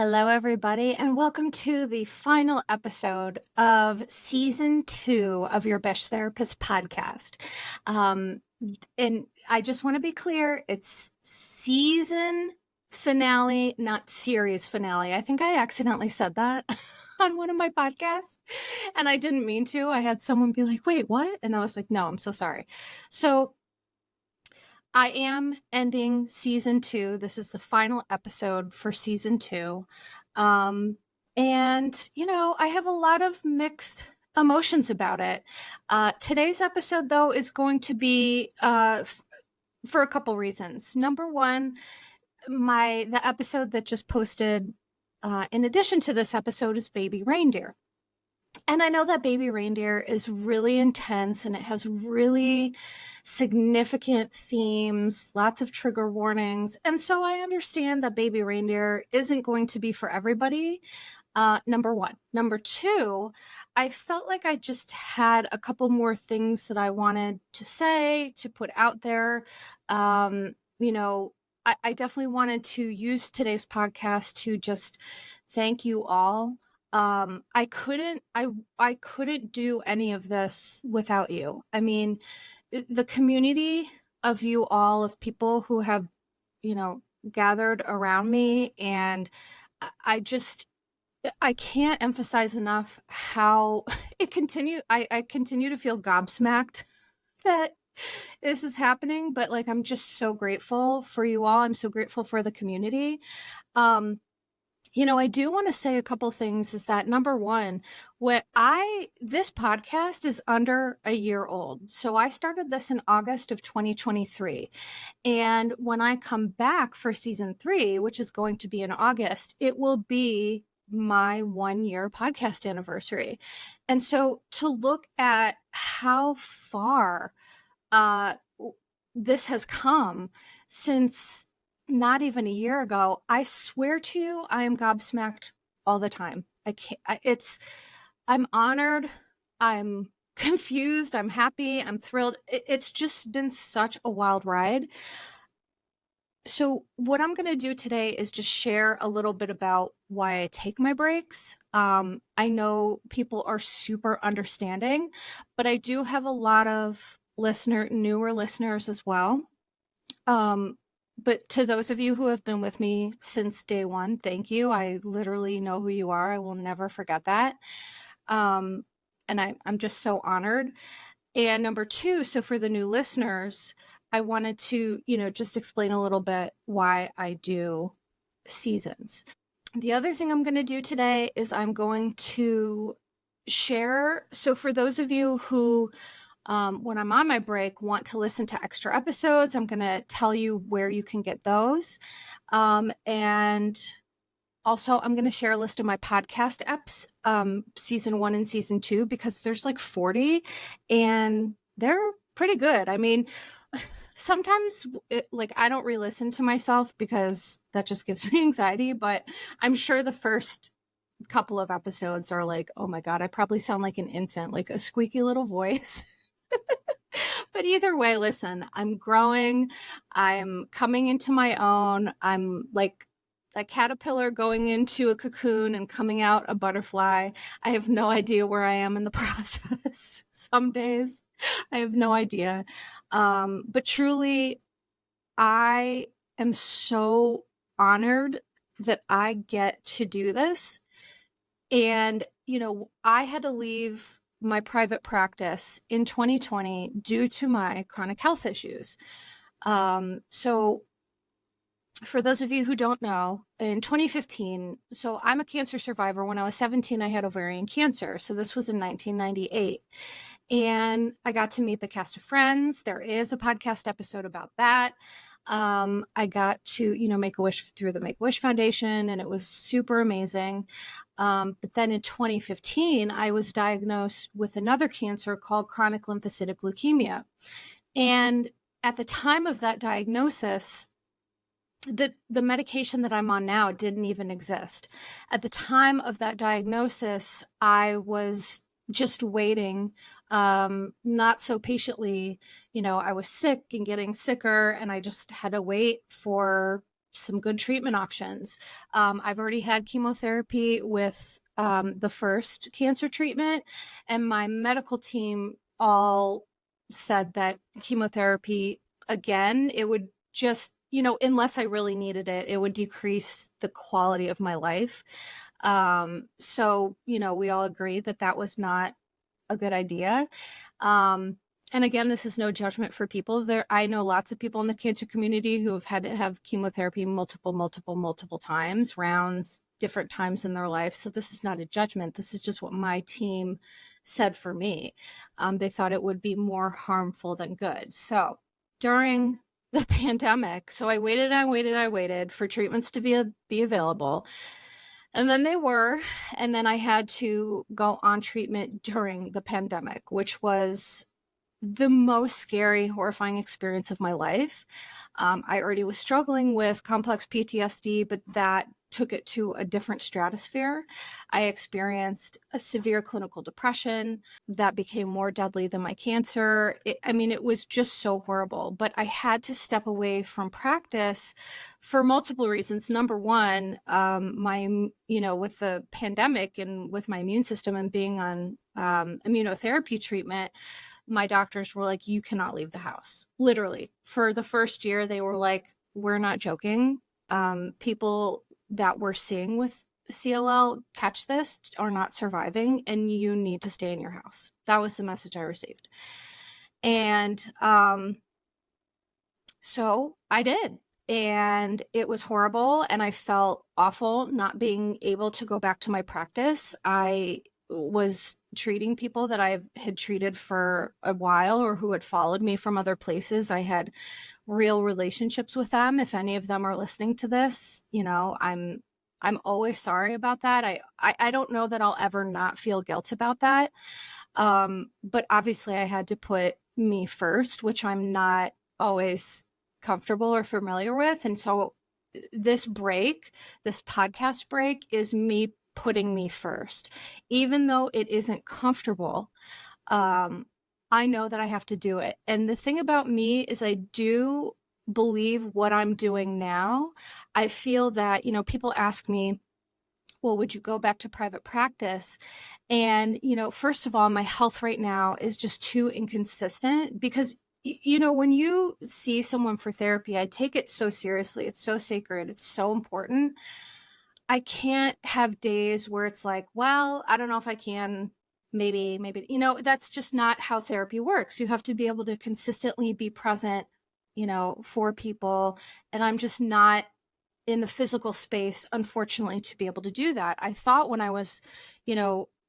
Hello, everybody, and welcome to the final episode of season 2 of your Best Therapist podcast. And I just want to be clear, it's season finale, not series finale. I think I accidentally said that on one of my podcasts, and I didn't mean to. I had someone be like, wait, what? And I was like, no, I'm so sorry. So I am ending season 2. This is the final episode for season 2. And, I have a lot of mixed emotions about it. Today's episode, though, is going to be for a couple reasons. Number one, the episode that just posted in addition to this episode is Baby Reindeer. And I know that Baby Reindeer is really intense and it has really significant themes, lots of trigger warnings. And so I understand that Baby Reindeer isn't going to be for everybody. Number one. Number two, I felt like I just had a couple more things that I wanted to say, to put out there. I definitely wanted to use today's podcast to just thank you all. I couldn't do any of this without you. I mean, the community of you all, of people who have, gathered around me, and I just I can't emphasize enough how I continue to feel gobsmacked that this is happening, but like I'm just so grateful for you all. I'm so grateful for the community. I do want to say a couple things. Is that number one, this podcast is under a year old. So I started this in August of 2023. And when I come back for season 3, which is going to be in August, it will be my 1-year podcast anniversary. And so to look at how far this has come since not even a year ago, I swear to you, I am gobsmacked all the time. I'm honored. I'm confused. I'm happy. I'm thrilled. It's just been such a wild ride. So what I'm going to do today is just share a little bit about why I take my breaks. I know people are super understanding, but I do have a lot of newer listeners as well. But to those of you who have been with me since day one, thank you. I literally know who you are. I will never forget that. And I'm just so honored. And number two, so for the new listeners, I wanted to, just explain a little bit why I do seasons. The other thing I'm going to do today is I'm going to share. So for those of you who, when I'm on my break, want to listen to extra episodes, I'm going to tell you where you can get those. And also, I'm going to share a list of my podcast eps, season 1 and season 2, because there's like 40 and they're pretty good. I mean, sometimes I don't re-listen to myself because that just gives me anxiety, but I'm sure the first couple of episodes are like, oh my God, I probably sound like an infant, like a squeaky little voice. But either way, listen, I'm growing. I'm coming into my own. I'm like a caterpillar going into a cocoon and coming out a butterfly. I have no idea where I am in the process. Some days I have no idea. But truly, I am so honored that I get to do this. And, I had to leave my private practice in 2020 due to my chronic health issues. So for those of you who don't know, in 2015, so I'm a cancer survivor. When I was 17, I had ovarian cancer. So this was in 1998. And I got to meet the cast of Friends. There is a podcast episode about that. I got to, make a wish through the Make-A-Wish Foundation, and it was super amazing. But then in 2015, I was diagnosed with another cancer called chronic lymphocytic leukemia. And at the time of that diagnosis, the medication that I'm on now didn't even exist. At the time of that diagnosis, I was just waiting, not so patiently. I was sick and getting sicker, and I just had to wait for some good treatment options. I've already had chemotherapy with the first cancer treatment, and my medical team all said that chemotherapy, again, it would just, unless I really needed it, it would decrease the quality of my life. So, we all agree that that was not a good idea. And again, this is no judgment for people there. I know lots of people in the cancer community who have had to have chemotherapy multiple times, rounds, different times in their life. So this is not a judgment. This is just what my team said for me. They thought it would be more harmful than good. So during the pandemic, so I waited for treatments to be available. And then they were, and then I had to go on treatment during the pandemic, which was the most scary, horrifying experience of my life. I already was struggling with complex PTSD, but that took it to a different stratosphere. I experienced a severe clinical depression that became more deadly than my cancer. It was just so horrible, but I had to step away from practice for multiple reasons. Number one, with the pandemic and with my immune system and being on immunotherapy treatment, my doctors were like, you cannot leave the house. Literally. For the first year, they were like, we're not joking. People that we're seeing with CLL catch this are not surviving, and you need to stay in your house. That was the message I received. And so I did. And it was horrible. And I felt awful not being able to go back to my practice. I was treating people that I had treated for a while or who had followed me from other places. I had real relationships with them. If any of them are listening to this, I'm always sorry about that. I don't know that I'll ever not feel guilt about that. But obviously I had to put me first, which I'm not always comfortable or familiar with. And so this podcast break is me putting me first, even though it isn't comfortable. I know that I have to do it. And the thing about me is I do believe what I'm doing now. I feel that, people ask me, well, would you go back to private practice? And, first of all, my health right now is just too inconsistent because, when you see someone for therapy, I take it so seriously. It's so sacred. It's so important. I can't have days where it's like, well, I don't know if I can, maybe, that's just not how therapy works. You have to be able to consistently be present, for people. And I'm just not in the physical space, unfortunately, to be able to do that. I thought when I was,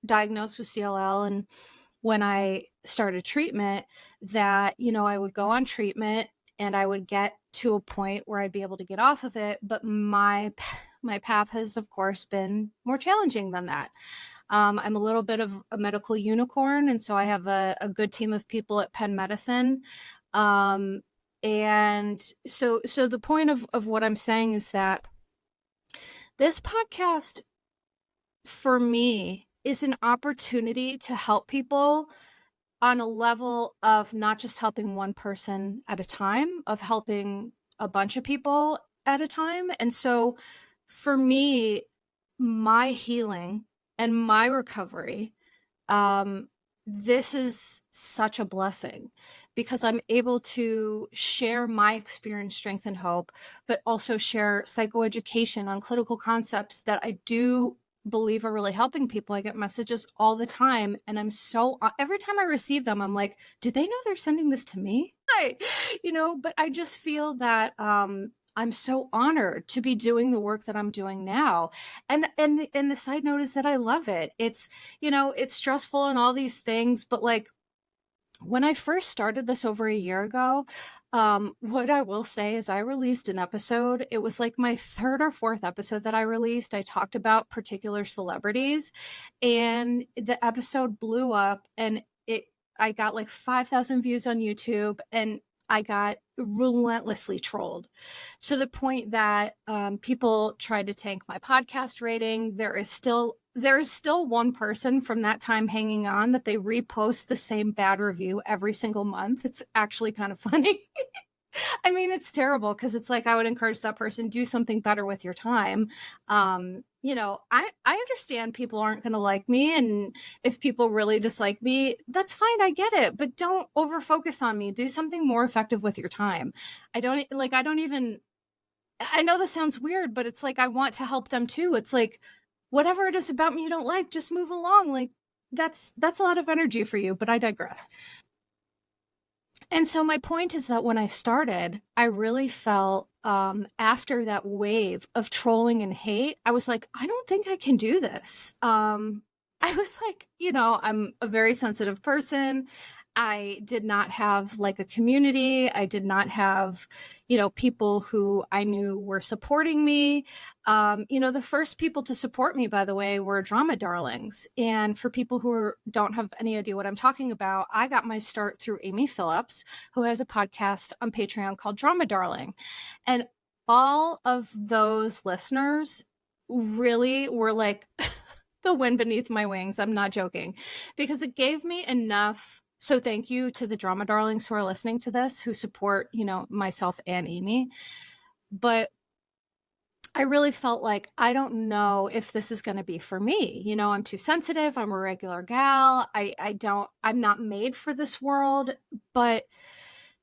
diagnosed with CLL and when I started treatment that, I would go on treatment and I would get to a point where I'd be able to get off of it. But my path has, of course, been more challenging than that. I'm a little bit of a medical unicorn, and so I have a good team of people at Penn Medicine. And so the point of what I'm saying is that this podcast, for me, is an opportunity to help people on a level of not just helping one person at a time, of helping a bunch of people at a time. And so for me, my healing and my recovery, this is such a blessing because I'm able to share my experience, strength, and hope, but also share psychoeducation on clinical concepts that I do believe are really helping people. I get messages all the time, and every time I receive them, I'm like, do they know they're sending this to me? But I just feel that I'm so honored to be doing the work that I'm doing now. And the side note is that I love it. It's, it's stressful and all these things, but like when I first started this over a year ago, what I will say is I released an episode. It was like my third or fourth episode that I released. I talked about particular celebrities, and the episode blew up, and I got like 5,000 views on YouTube, and I got relentlessly trolled to the point that people tried to tank my podcast rating. There is still one person from that time hanging on that they repost the same bad review every single month. It's actually kind of funny. I mean, it's terrible because it's like I would encourage that person, do something better with your time. I understand people aren't going to like me, and if people really dislike me, that's fine. I get it, but don't over focus on me. Do something more effective with your time. I don't even. I know this sounds weird, but it's like I want to help them too. It's like whatever it is about me you don't like, just move along. Like that's a lot of energy for you. But I digress. And so my point is that when I started, I really felt after that wave of trolling and hate, I was like, I don't think I can do this. I was like, I'm a very sensitive person. I did not have like a community. I did not have, people who I knew were supporting me. The first people to support me, by the way, were drama darlings. And for people who don't have any idea what I'm talking about, I got my start through Amy Phillips, who has a podcast on Patreon called Drama Darling. And all of those listeners really were like the wind beneath my wings. I'm not joking, because it gave me enough. So thank you to the drama darlings who are listening to this, who support, myself and Amy. But I really felt like I don't know if this is going to be for me. I'm too sensitive. I'm a regular gal. I'm not made for this world. But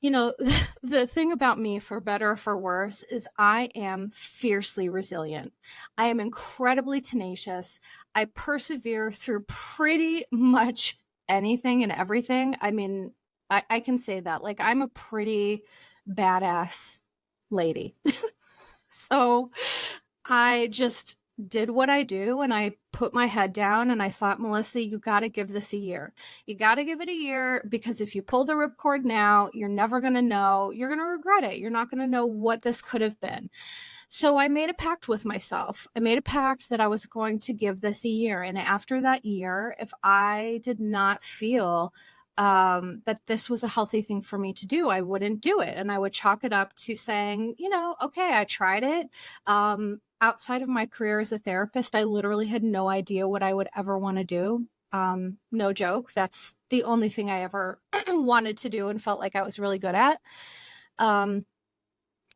the thing about me, for better or for worse, is I am fiercely resilient. I am incredibly tenacious. I persevere through pretty much anything and everything. I mean, I can say that. Like, I'm a pretty badass lady. So I just did what I do, and I put my head down and I thought, Melissa, you got to give this a year. You got to give it a year, because if you pull the ripcord now, you're never going to know. You're going to regret it. You're not going to know what this could have been. So I made a pact with myself. I made a pact that I was going to give this a year. And after that year, if I did not feel that this was a healthy thing for me to do, I wouldn't do it. And I would chalk it up to saying, okay, I tried it. Outside of my career as a therapist, I literally had no idea what I would ever want to do. No joke. That's the only thing I ever wanted to do and felt like I was really good at.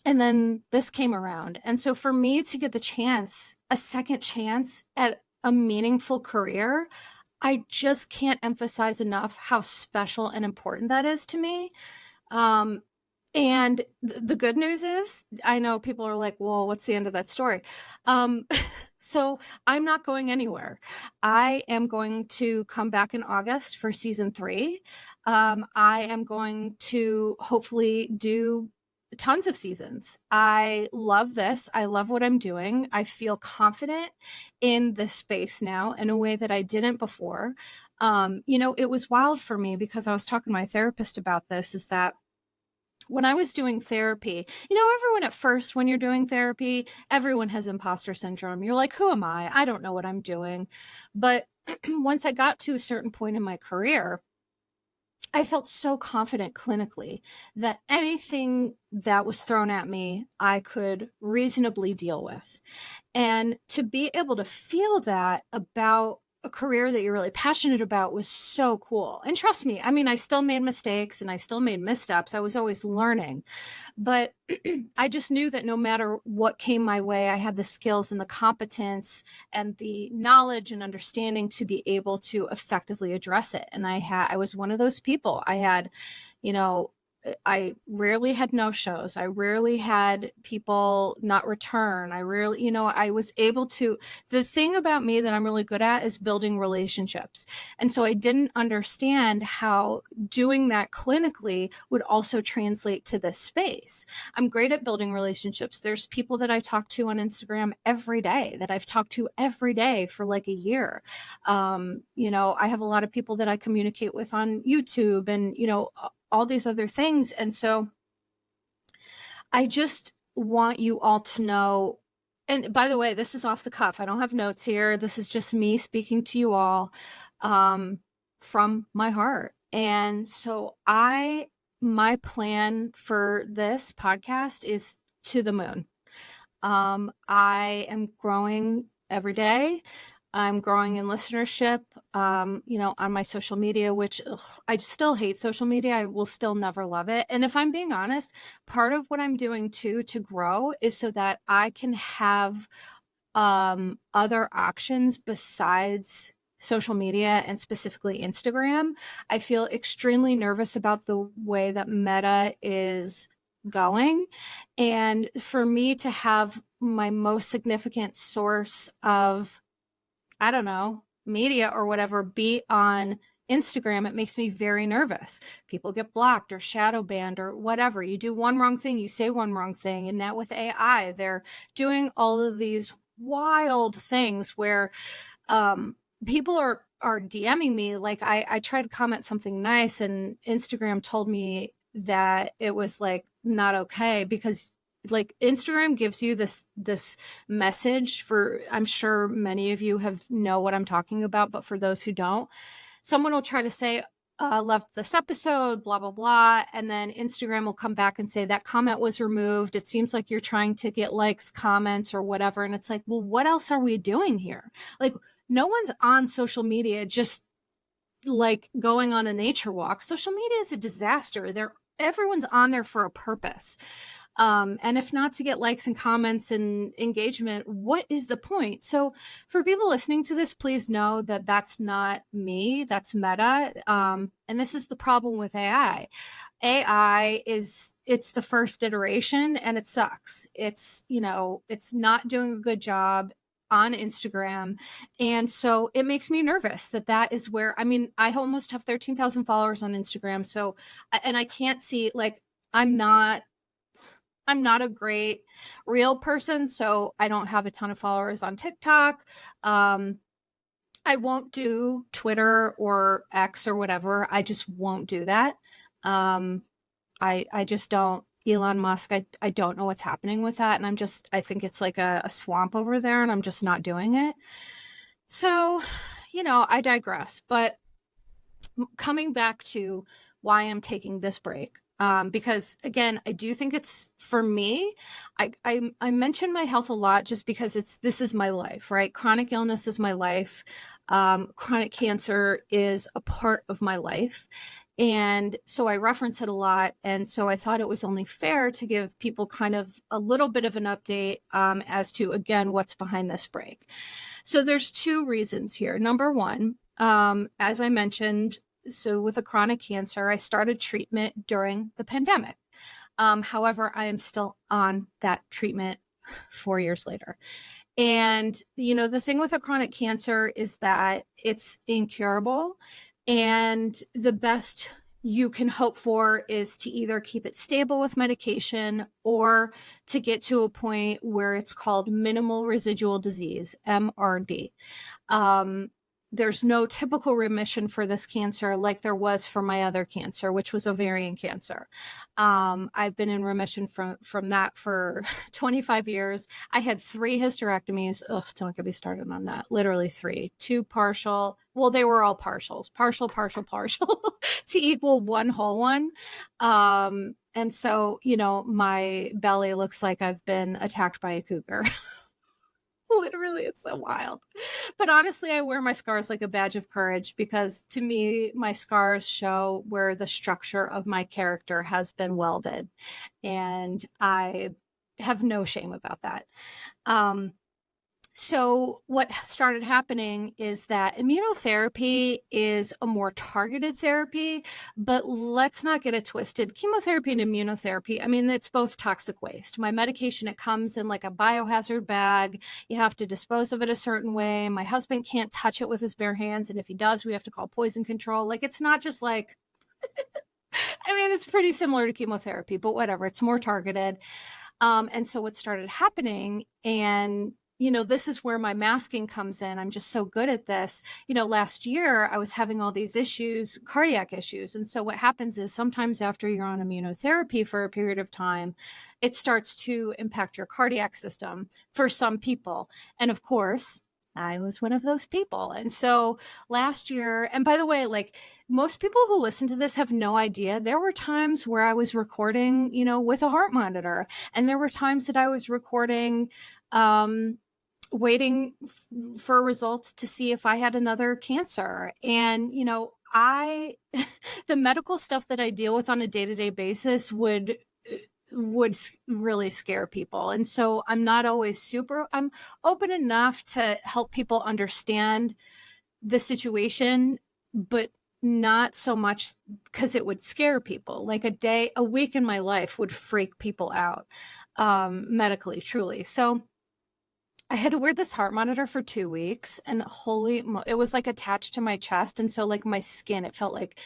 And then this came around. And so for me to get a second chance at a meaningful career, I just can't emphasize enough how special and important that is to me. And the good news is, I know people are like, well, what's the end of that story? So I'm not going anywhere. I am going to come back in August for season 3. I am going to hopefully do tons of seasons. I love this. I love what I'm doing. I feel confident in this space now in a way that I didn't before. It was wild for me, because I was talking to my therapist about this, is that when I was doing therapy, everyone at first, when you're doing therapy, everyone has imposter syndrome. You're like, who am I? I don't know what I'm doing. But once I got to a certain point in my career, I felt so confident clinically that anything that was thrown at me, I could reasonably deal with. And to be able to feel that about a career that you're really passionate about was so cool. And trust me, I mean, I still made mistakes and I still made missteps. I was always learning. But I just knew that no matter what came my way, I had the skills and the competence and the knowledge and understanding to be able to effectively address it. And I was one of those people. I rarely had no shows. I rarely had people not return. I was able to. The thing about me that I'm really good at is building relationships. And so I didn't understand how doing that clinically would also translate to this space. I'm great at building relationships. There's people that I talk to on Instagram every day, that I've talked to every day for like a year. I have a lot of people that I communicate with on YouTube, and, all these other things. And so I just want you all to know, and by the way, this is off the cuff. I don't have notes here. This is just me speaking to you all from my heart. And so my plan for this podcast is to the moon. I am growing every day. I'm growing in listenership, on my social media, which I still hate social media. I will still never love it. And if I'm being honest, part of what I'm doing too to grow is so that I can have other options besides social media and specifically Instagram. I feel extremely nervous about the way that Meta is going. And for me to have my most significant source of, I don't know, media or whatever be on Instagram, it makes me very nervous. People get blocked or shadow banned or whatever. You do one wrong thing, you say one wrong thing. And now with AI, they're doing all of these wild things where people are DMing me. Like I tried to comment something nice and Instagram told me that it was like not okay because like Instagram gives you this message for, I'm sure many of you have know what I'm talking about, but for those who don't, someone will try to say, left this episode, blah, blah, blah. And then Instagram will come back and say that comment was removed. It seems like you're trying to get likes, comments, or whatever. And it's like, well, what else are we doing here? Like, no one's on social media just like going on a nature walk. Social media is a disaster. Everyone's on there for a purpose. And if not to get likes and comments and engagement, what is the point? So for people listening to this, please know that that's not me, that's Meta. And this is the problem with AI. It's the first iteration and it sucks. It's not doing a good job on Instagram. And so it makes me nervous that is where, I mean, I almost have 13,000 followers on Instagram. So, and I can't see, like, I'm not a great real person, so I don't have a ton of followers on TikTok. I won't do Twitter or X or whatever. I just won't do that. I just don't. Elon Musk, I don't know what's happening with that. And I think it's like a swamp over there and I'm just not doing it. So, I digress. But coming back to why I'm taking this break. Because again, I do think it's for me. I mention my health a lot just because this is my life, right? Chronic illness is my life. Chronic cancer is a part of my life. And so I reference it a lot. And so I thought it was only fair to give people kind of a little bit of an update as to, again, what's behind this break. So there's two reasons here. Number one, as I mentioned, so with a chronic cancer, I started treatment during the pandemic. However, I am still on that treatment 4 years later. And, the thing with a chronic cancer is that it's incurable. And the best you can hope for is to either keep it stable with medication or to get to a point where it's called minimal residual disease, MRD. There's no typical remission for this cancer like there was for my other cancer, which was ovarian cancer. I've been in remission from that for 25 years. I had 3 hysterectomies. Ugh, don't get me started on that. Literally 3. 2 partial. Well, they were all partials. Partial to equal 1 whole one. And so, my belly looks like I've been attacked by a cougar. Literally, it's so wild. But honestly, I wear my scars like a badge of courage because to me, my scars show where the structure of my character has been welded. And I have no shame about that. So what started happening is that immunotherapy is a more targeted therapy, but let's not get it twisted. Chemotherapy and immunotherapy, I mean, it's both toxic waste. My medication, it comes in like a biohazard bag. You have to dispose of it a certain way. My husband can't touch it with his bare hands. And if he does, we have to call poison control. Like, it's not just like, I mean, it's pretty similar to chemotherapy, but whatever, it's more targeted. And so what started happening, and this is where my masking comes in. I'm just so good at this. Last year I was having all these issues, cardiac issues. And so what happens is sometimes after you're on immunotherapy for a period of time, it starts to impact your cardiac system for some people. And of course, I was one of those people. And so last year, and by the way, like most people who listen to this have no idea, there were times where I was recording, with a heart monitor. And there were times that I was recording, waiting for results to see if I had another cancer. And, you know, the medical stuff that I deal with on a day-to-day basis would really scare people. And so I'm not always I'm open enough to help people understand the situation, but not so much because it would scare people. Like a week in my life would freak people out, medically, truly. So I had to wear this heart monitor for 2 weeks, and it was like attached to my chest. And so like my skin, it felt like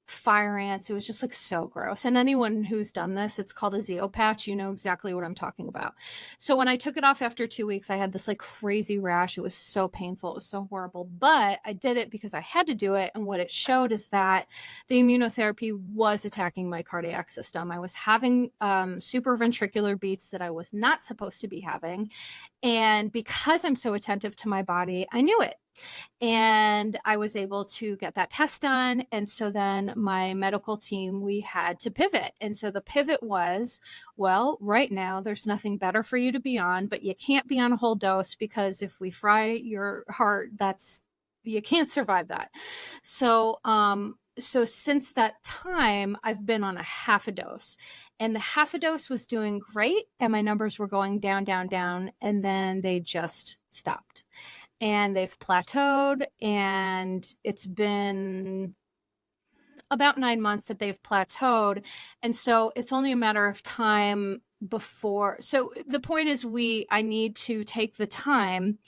fire ants. It was just like so gross. And anyone who's done this, it's called a Zeo patch. You know exactly what I'm talking about. So when I took it off after 2 weeks, I had this like crazy rash. It was so painful. It was so horrible, but I did it because I had to do it. And what it showed is that the immunotherapy was attacking my cardiac system. I was having supraventricular beats that I was not supposed to be having. And because I'm so attentive to my body, I knew it. And I was able to get that test done. And so then my medical team, we had to pivot. And so the pivot was, well, right now, there's nothing better for you to be on, but you can't be on a whole dose because if we fry your heart, you can't survive that. So, so since that time, I've been on a half a dose, and the half a dose was doing great. And my numbers were going down, down, down. And then they just stopped. And they've plateaued, and it's been about 9 months that they've plateaued. And so it's only a matter of time before. So the point is I need to take the time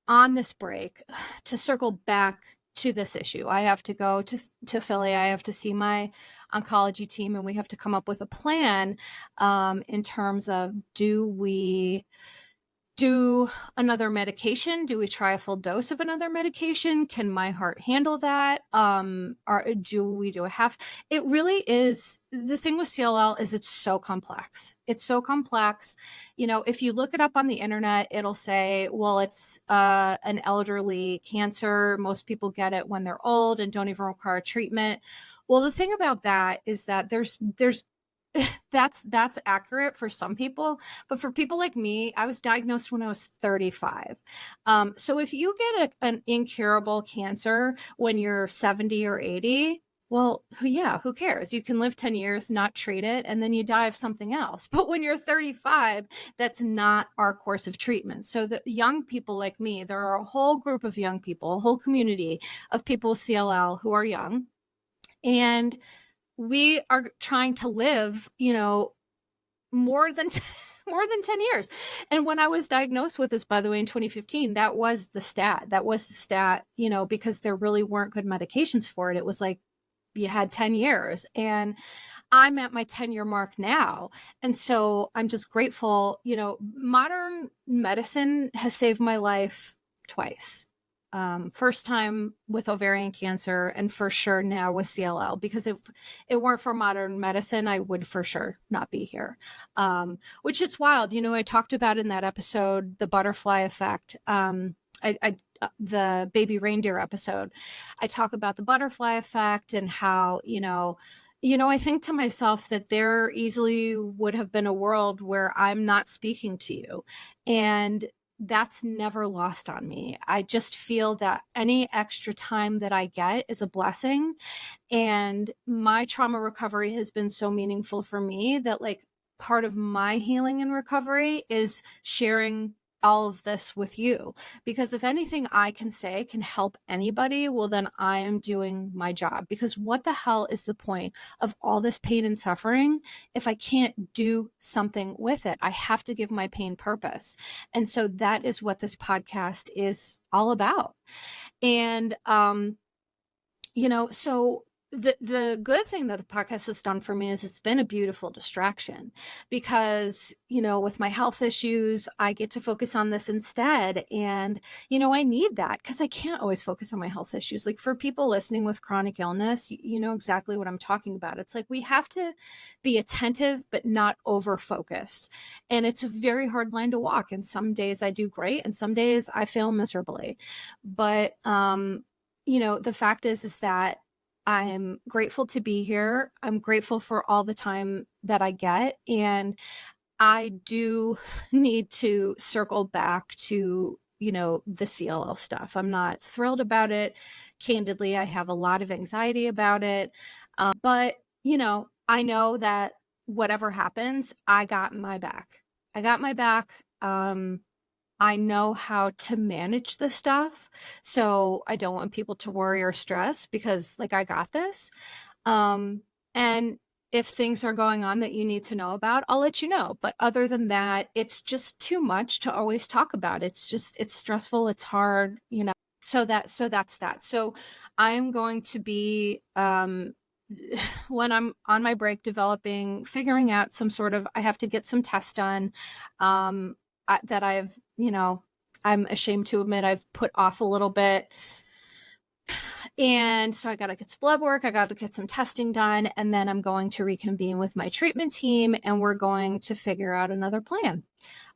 on this break to circle back to this issue. I have to go to Philly. I have to see my oncology team, and we have to come up with a plan in terms of, do we do another medication? Do we try a full dose of another medication? Can my heart handle that? Or do we do a half? It really is. The thing with CLL is it's so complex. It's so complex. You know, if you look it up on the internet, it'll say, well, it's an elderly cancer. Most people get it when they're old and don't even require treatment. Well, the thing about that is that there's that's accurate for some people, but for people like me, I was diagnosed when I was 35. So if you get an incurable cancer when you're 70 or 80, well, who cares? You can live 10 years, not treat it, and then you die of something else. But when you're 35, that's not our course of treatment. So the young people like me, there are a whole group of young people, a whole community of people with CLL who are young, and we are trying to live, you know, more than 10 years. And when I was diagnosed with this, by the way, in 2015, that was the stat, you know, because there really weren't good medications for it. It was like, you had 10 years, and I'm at my 10-year mark now. And so I'm just grateful. You know, modern medicine has saved my life twice. First time with ovarian cancer, and for sure now with CLL, because if it weren't for modern medicine, I would for sure not be here. Which is wild. You know, I talked about in that episode, the butterfly effect. The baby reindeer episode, I talk about the butterfly effect and how, I think to myself that there easily would have been a world where I'm not speaking to you. And that's never lost on me. I just feel that any extra time that I get is a blessing. And my trauma recovery has been so meaningful for me that, like, part of my healing and recovery is sharing all of this with you, because if anything I can say can help anybody, well, then I am doing my job. Because what the hell is the point of all this pain and suffering if I can't do something with it? I have to give my pain purpose. And so that is what this podcast is all about. And, so the good thing that the podcast has done for me is it's been a beautiful distraction, because, with my health issues, I get to focus on this instead. And, I need that because I can't always focus on my health issues. Like, for people listening with chronic illness, you know exactly what I'm talking about. It's like we have to be attentive, but not over focused. And it's a very hard line to walk. And some days I do great, and some days I fail miserably. But, the fact is that I'm grateful to be here. I'm grateful for all the time that I get. And I do need to circle back to, the CLL stuff. I'm not thrilled about it. Candidly, I have a lot of anxiety about it. But, I know that whatever happens, I got my back. I got my back. I know how to manage the stuff. So I don't want people to worry or stress because, like, I got this. Um, and if things are going on that you need to know about, I'll let you know. But other than that, it's just too much to always talk about. It's stressful, it's hard. So that's that. So I am going to be when I'm on my break figuring out some sort of, I have to get some tests done that I'm ashamed to admit I've put off a little bit. And so I got to get some blood work. I got to get some testing done. And then I'm going to reconvene with my treatment team and we're going to figure out another plan.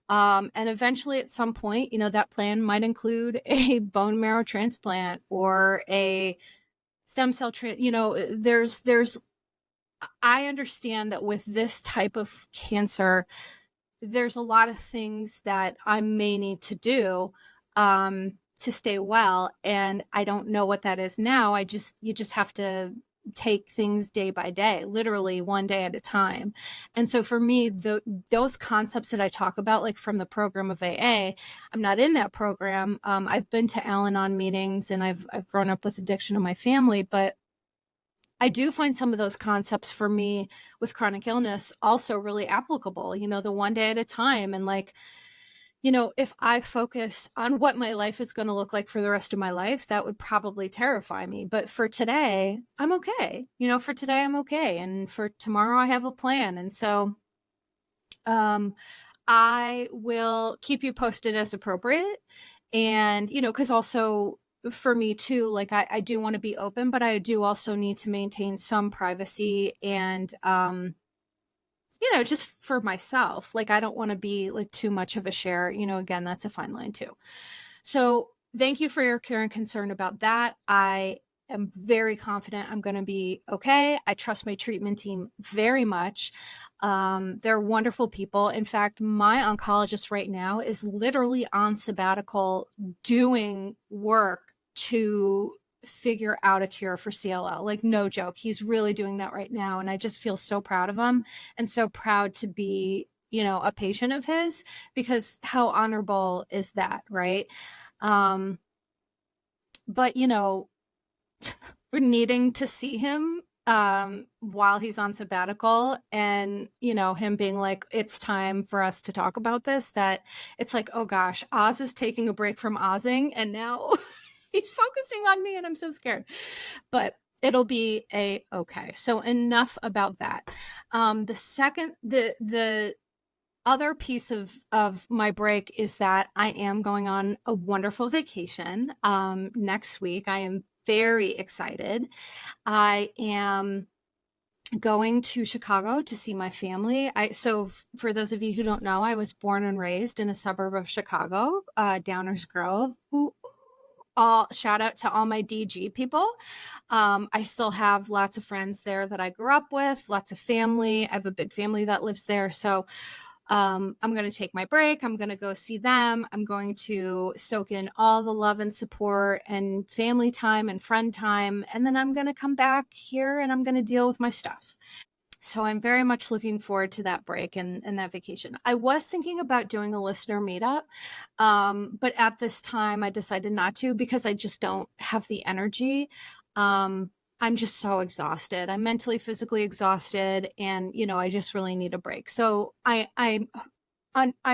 And eventually at some point, that plan might include a bone marrow transplant or a stem cell I understand that with this type of cancer, there's a lot of things that I may need to do to stay well. And I don't know what that is now. You just have to take things day by day, literally one day at a time. And so for me, those concepts that I talk about, like from the program of AA, I'm not in that program. I've been to Al-Anon meetings and I've grown up with addiction in my family, but I do find some of those concepts for me with chronic illness also really applicable, the one day at a time. And like, if I focus on what my life is going to look like for the rest of my life, that would probably terrify me. But for today, I'm okay. For today, I'm okay. And for tomorrow, I have a plan. And so I will keep you posted as appropriate. And, because also for me too, like I do want to be open, but I do also need to maintain some privacy and, just for myself. Like I don't want to be like too much of a share, again, that's a fine line too. So thank you for your care and concern about that. I am very confident I'm going to be okay. I trust my treatment team very much. They're wonderful people. In fact, my oncologist right now is literally on sabbatical doing work to figure out a cure for CLL. Like, no joke. He's really doing that right now. And I just feel so proud of him and so proud to be, a patient of his, because how honorable is that, right? But needing to see him while he's on sabbatical and him being like, it's time for us to talk about this, that it's like, oh gosh, Oz is taking a break from Ozing and now he's focusing on me and I'm so scared. But it'll be okay. So enough about that. The other piece of my break is that I am going on a wonderful vacation next week. I am very excited. I am going to Chicago to see my family. So for those of you who don't know, I was born and raised in a suburb of Chicago, Downers Grove. All shout out to all my DG people. I still have lots of friends there that I grew up with, lots of family. I have a big family that lives there. So I'm going to take my break. I'm going to go see them. I'm going to soak in all the love and support and family time and friend time. And then I'm going to come back here and I'm going to deal with my stuff. So I'm very much looking forward to that break and that vacation. I was thinking about doing a listener meetup, but at this time I decided not to because I just don't have the energy. I'm just so exhausted. I'm mentally, physically exhausted, and I just really need a break. So I'm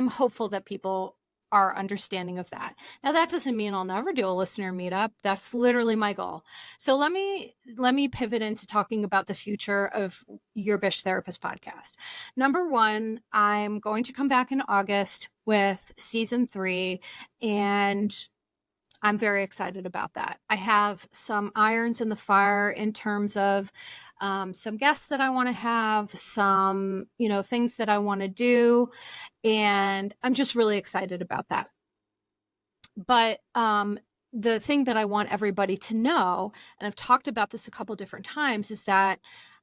hopeful that people are understanding of that. Now that doesn't mean I'll never do a listener meetup. That's literally my goal. So let me pivot into talking about the future of Your Bish Therapist podcast. Number one, I'm going to come back in August with season 3, and I'm very excited about that. I have some irons in the fire in terms of some guests that I want to have, some, things that I want to do. And I'm just really excited about that. But the thing that I want everybody to know, and I've talked about this a couple different times, is that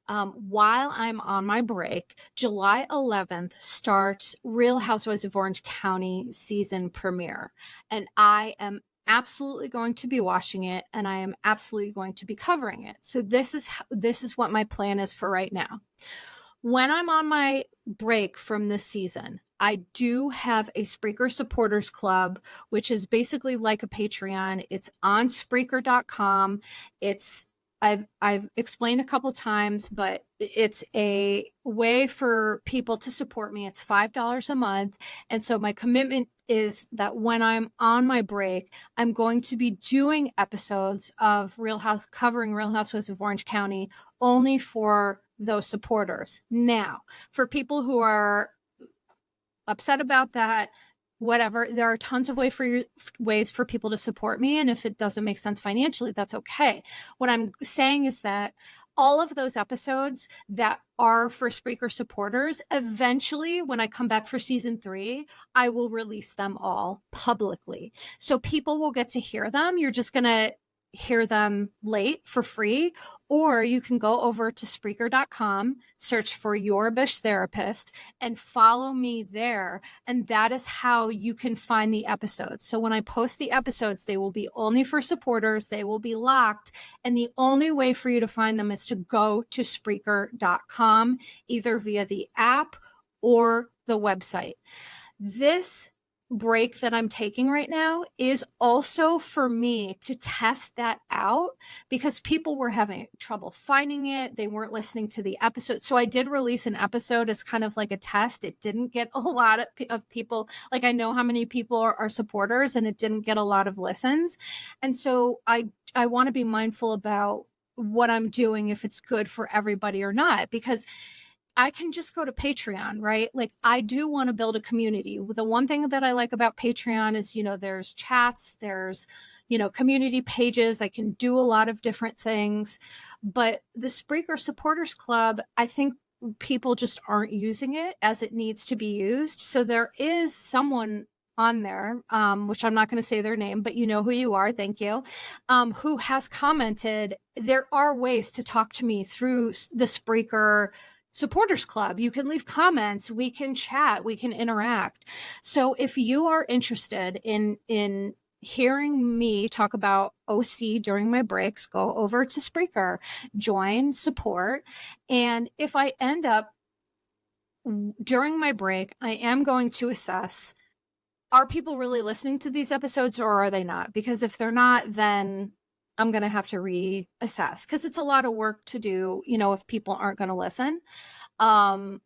While I'm on my break, July 11th starts Real Housewives of Orange County season premiere. And I am absolutely going to be watching it, and I am absolutely going to be covering it. So this is what my plan is for right now. When I'm on my break from this season, I do have a Spreaker Supporters Club, which is basically like a Patreon. It's on Spreaker.com. It's I've explained a couple times, but it's a way for people to support me. It's $5 a month. And so my commitment is that when I'm on my break, I'm going to be doing episodes of covering Real Housewives of Orange County only for those supporters. Now, for people who are upset about that, whatever, there are tons of ways for people to support me. And if it doesn't make sense financially, that's okay. What I'm saying is that all of those episodes that are for Spreaker supporters, eventually, when I come back for season 3, I will release them all publicly. So people will get to hear them. You're just going to hear them late for free, or you can go over to Spreaker.com, search for Your Bish Therapist, and follow me there. And that is how you can find the episodes. So when I post the episodes, they will be only for supporters, they will be locked, and the only way for you to find them is to go to Spreaker.com, either via the app or the website. This break that I'm taking right now is also for me to test that out, because people were having trouble finding it. They weren't listening to the episode. So I did release an episode as kind of like a test. It didn't get a lot of people. Like, I know how many people are supporters, and it didn't get a lot of listens. And so I want to be mindful about what I'm doing, if it's good for everybody or not, because I can just go to Patreon, right? Like, I do want to build a community. The one thing that I like about Patreon is, there's chats, there's, community pages. I can do a lot of different things. But the Spreaker Supporters Club, I think people just aren't using it as it needs to be used. So there is someone on there, which I'm not going to say their name, but you know who you are, thank you, who has commented, there are ways to talk to me through the Spreaker Supporters Club. You can leave comments, we can chat, we can interact. So if you are interested in hearing me talk about OC during my breaks, go over to Spreaker, join, support. And if I end up during my break, I am going to assess, are people really listening to these episodes or are they not? Because if they're not, then I'm going to have to reassess, because it's a lot of work to do, if people aren't going to listen. And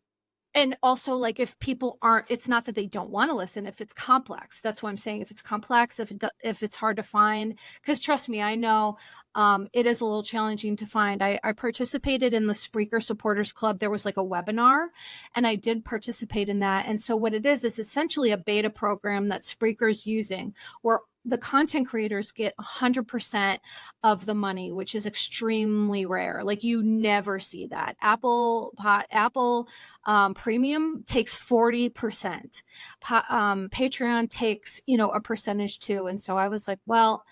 also, like, if people aren't, it's not that they don't want to listen, if it's complex. That's what I'm saying. If it's complex, if it's hard to find, because trust me, I know it is a little challenging to find. I participated in the Spreaker Supporters Club. There was like a webinar, and I did participate in that. And so what it is essentially a beta program that Spreaker's using, where the content creators get 100% of the money, which is extremely rare. Like, you never see that. Apple Premium takes 40%. Patreon takes, a percentage too. And so I was like, well,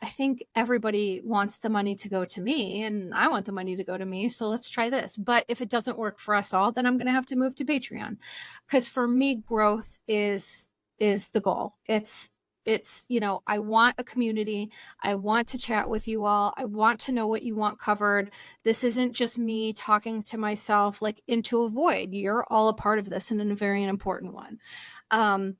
I think everybody wants the money to go to me, and I want the money to go to me. So let's try this. But if it doesn't work for us all, then I'm going to have to move to Patreon, because for me, growth is the goal. It's, I want a community. I want to chat with you all. I want to know what you want covered. This isn't just me talking to myself like into a void. You're all a part of this, and a very important one.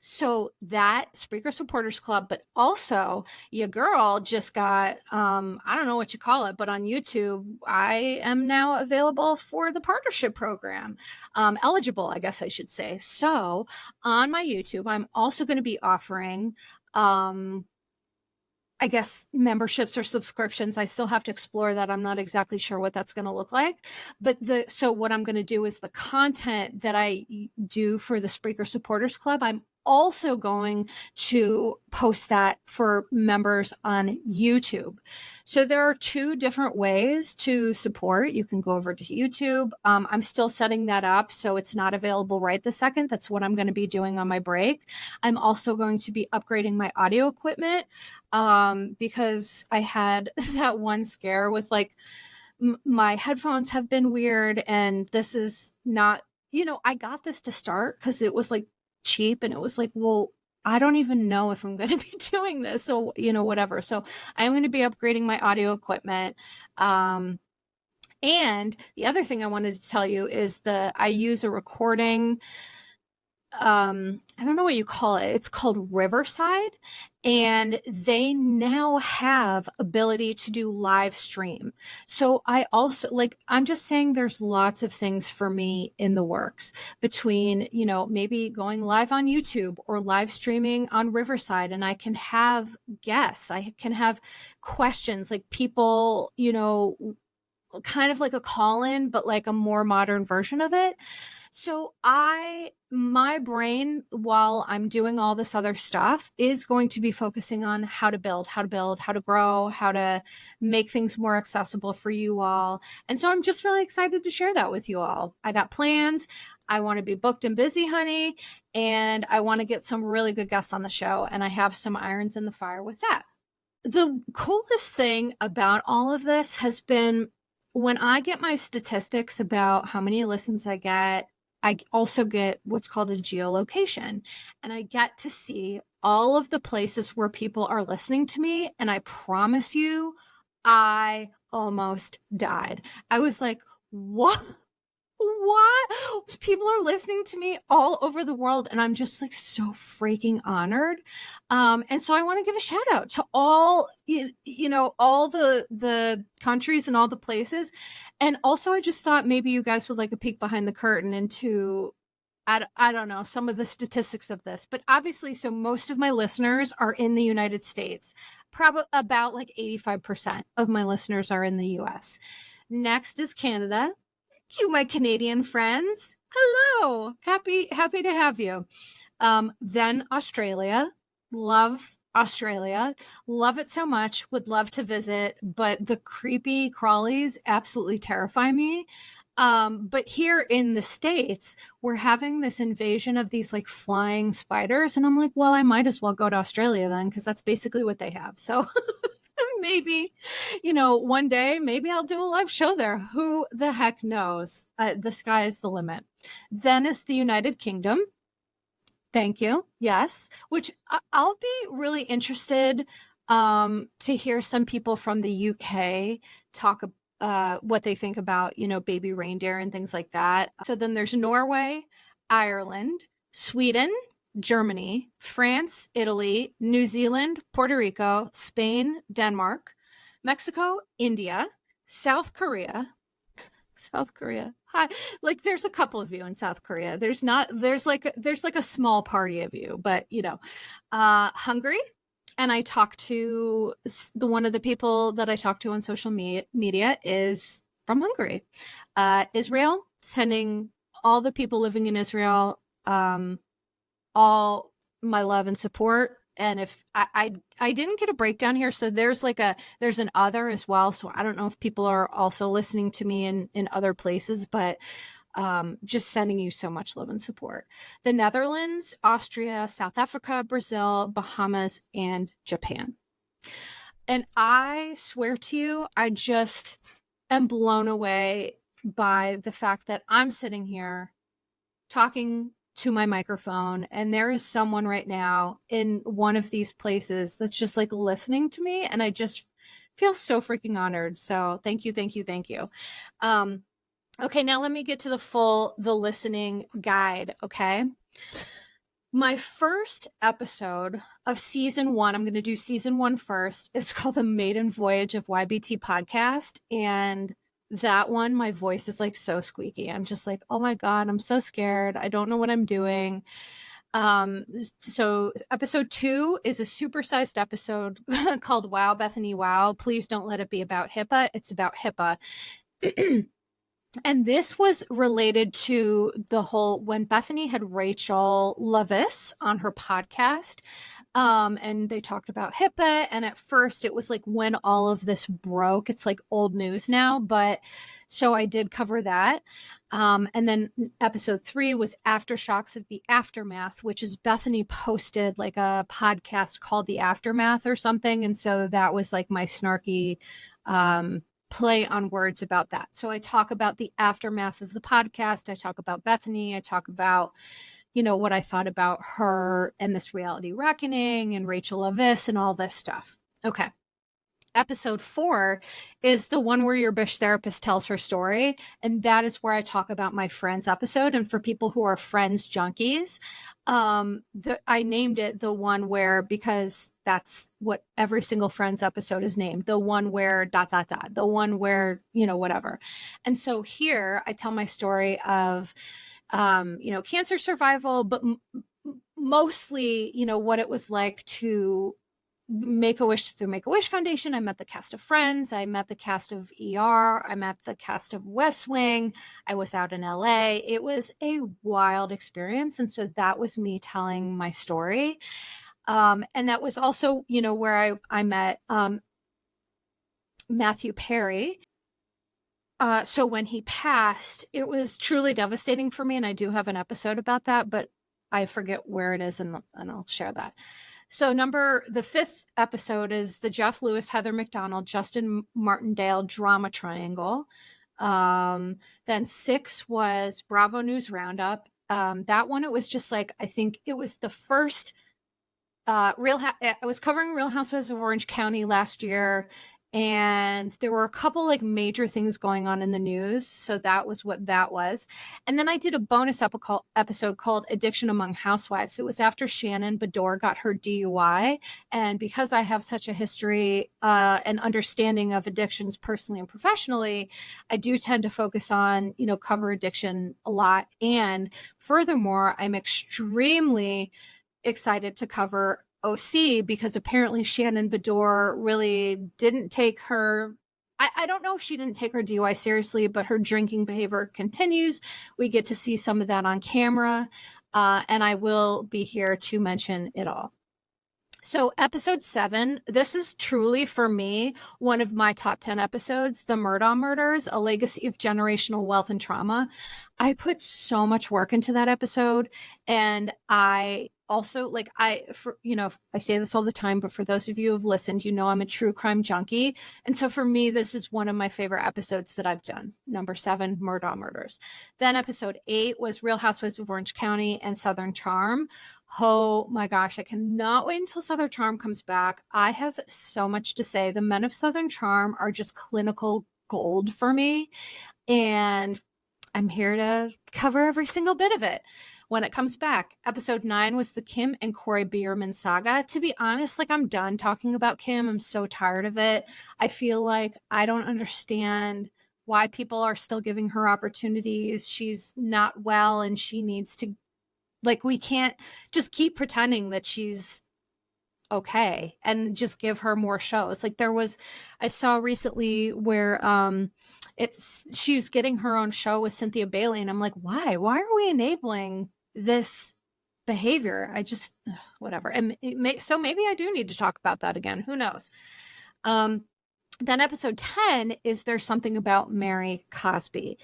So that Spreaker Supporters Club, but also your girl just got, I don't know what you call it, but on YouTube, I am now available for the partnership program, eligible, I guess I should say. So on my YouTube, I'm also going to be offering, I guess, memberships or subscriptions. I still have to explore that. I'm not exactly sure what that's going to look like. But so what I'm going to do is the content that I do for the Spreaker Supporters Club, I'm also going to post that for members on YouTube. So there are 2 different ways to support. You can go over to YouTube. I'm still setting that up, so it's not available right this second. That's what I'm going to be doing on my break. I'm also going to be upgrading my audio equipment, because I had that one scare with, like, my headphones have been weird, and this is not, I got this to start because it was like cheap, and it was like, well, I don't even know if I'm going to be doing this. So, whatever. So I'm going to be upgrading my audio equipment. And the other thing I wanted to tell you is I use a recording. I don't know what you call it. It's called Riverside, and they now have ability to do live stream. So I also, like, I'm just saying there's lots of things for me in the works between, maybe going live on YouTube or live streaming on Riverside, and I can have guests. I can have questions, like people, kind of like a call-in, but like a more modern version of it. So my brain, while I'm doing all this other stuff, is going to be focusing on how to build, how to grow, how to make things more accessible for you all. And so I'm just really excited to share that with you all. I got plans. I want to be booked and busy, honey. And I want to get some really good guests on the show. And I have some irons in the fire with that. The coolest thing about all of this has been when I get my statistics about how many listens I get, I also get what's called a geolocation, and I get to see all of the places where people are listening to me. And I promise you, I almost died. I was like, what? What? People are listening to me all over the world, and I'm just like so freaking honored. And so I want to give a shout out to all, all the countries and all the places. And also, I just thought maybe you guys would like a peek behind the curtain into, I don't know, some of the statistics of this. But obviously, so most of my listeners are in the United States. Probably about like 85% of my listeners are in the US. Next is Canada. You, my Canadian friends. Hello. Happy to have you. Then Australia. Love Australia. Love it so much. Would love to visit, but the creepy crawlies absolutely terrify me. But here in the States, we're having this invasion of these like flying spiders. And I'm like, well, I might as well go to Australia then, because that's basically what they have. So maybe, one day, maybe I'll do a live show there. Who the heck knows? The sky is the limit. Then is the United Kingdom. Thank you. Yes. Which I'll be really interested to hear some people from the UK talk what they think about, baby reindeer and things like that. So then there's Norway, Ireland, Sweden, Germany, France, Italy, New Zealand, Puerto Rico, Spain, Denmark, Mexico, India, South Korea. Hi. Like there's a couple of you in South Korea. There's like a small party of you, but Hungary. And I talked to one of the people that I talked to on social media is from Hungary. Israel, sending all the people living in Israel all my love and support. And if I didn't get a breakdown here, so there's an other as well. So I don't know if people are also listening to me in other places, but just sending you so much love and support. The Netherlands, Austria, South Africa, Brazil, Bahamas, and Japan. And I swear to you, I just am blown away by the fact that I'm sitting here talking to my microphone, and there is someone right now in one of these places that's just like listening to me, and I just feel so freaking honored. So thank you. Okay, now let me get to the listening guide. Okay, my first episode of season 1, I'm going to do season 1 first. It's called The Maiden Voyage of YBT Podcast, and that one, my voice is like so squeaky. I'm just like, oh my God, I'm so scared. I don't know what I'm doing. So episode 2 is a supersized episode called Wow, Bethany, Wow. Please don't let it be about HIPAA. It's about HIPAA. And this was related to the whole, when Bethany had Rachel Leviss on her podcast, and they talked about HIPAA. And at first it was like when all of this broke, it's like old news now, but so I did cover that. And then episode 3 was Aftershocks of the Aftermath, which is Bethany posted like a podcast called The Aftermath or something. And so that was like my snarky, play on words about that. So I talk about the aftermath of the podcast. I talk about Bethany. I talk about, what I thought about her and this reality reckoning and Rachel Leviss and all this stuff. Okay. Episode 4 is the one where your Bish therapist tells her story. And that is where I talk about my Friends episode. And for people who are Friends junkies, I named it the one where, because that's what every single Friends episode is named, the one where ... the one where, whatever. And so here I tell my story of, cancer survival, but mostly, what it was like to Make-A-Wish through Make-A-Wish Foundation. I met the cast of Friends. I met the cast of ER. I met the cast of West Wing. I was out in LA. It was a wild experience. And so that was me telling my story. And that was also, where I met Matthew Perry. So when he passed, it was truly devastating for me. And I do have an episode about that, but I forget where it is, and I'll share that. So the 5th episode is the Jeff Lewis, Heather McDonald, Justin Martindale drama triangle. Then 6 was Bravo News Roundup. That one, it was just like, I think it was the first I was covering Real Housewives of Orange County last year, and there were a couple like major things going on in the news. So that was what that was. And then I did a bonus episode called Addiction Among Housewives. It was after Shannon Bedore got her DUI. And because I have such a history and understanding of addictions personally and professionally, I do tend to focus on, cover addiction a lot. And furthermore, I'm extremely excited to cover OC because apparently Shannon Bedore really didn't take her. I don't know if she didn't take her DUI seriously, but her drinking behavior continues. We get to see some of that on camera, and I will be here to mention it all. So episode 7, this is truly for me one of my top 10 episodes, The Murdaugh Murders, A Legacy of Generational Wealth and Trauma. I put so much work into that episode, and I also I say this all the time, but for those of you who have listened, I'm a true crime junkie. And so for me, this is one of my favorite episodes that I've done. Number 7, Murdaugh Murders. Then episode 8 was Real Housewives of Orange County and Southern Charm. Oh my gosh, I cannot wait until Southern Charm comes back. I have so much to say. The men of Southern Charm are just clinical gold for me. And I'm here to cover every single bit of it when it comes back. Episode 9 was the Kim and Corey Bierman saga. To be honest, I'm done talking about Kim. I'm so tired of it. I feel like I don't understand why people are still giving her opportunities. She's not well, and she needs to, we can't just keep pretending that she's okay and just give her more shows. I saw recently where she's getting her own show with Cynthia Bailey, and I'm like, why are we enabling this behavior? I just whatever. And so maybe I do need to talk about that again, who knows. Then episode 10 is There's Something About Mary Cosby.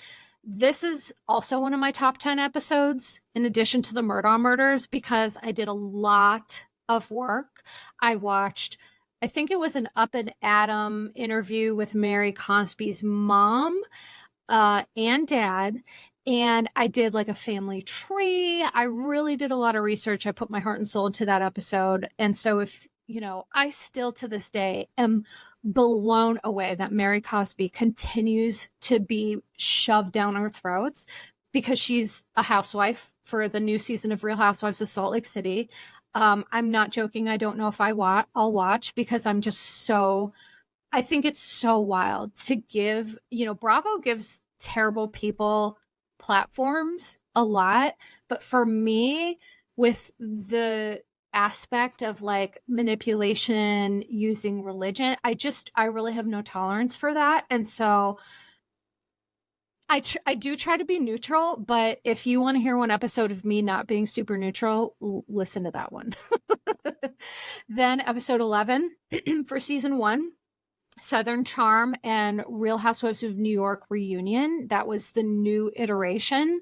This is also one of my top 10 episodes in addition to the Murdaugh Murders, because I did a lot of work. I watched, I think it was an Up and Adam interview with Mary Cosby's mom and dad. And I did a family tree. I really did a lot of research. I put my heart and soul into that episode. And so I still to this day am blown away that Mary Cosby continues to be shoved down our throats because she's a housewife for the new season of Real Housewives of Salt Lake City. I'm not joking. I don't know if I'll watch, because I'm just I think it's so wild to give, Bravo gives terrible people platforms a lot. But for me, with the aspect of manipulation using religion, I really have no tolerance for that. And so I do try to be neutral, but if you want to hear one episode of me not being super neutral, listen to that one. Then episode 11 for season 1, Southern Charm and Real Housewives of New York reunion. That was the new iteration.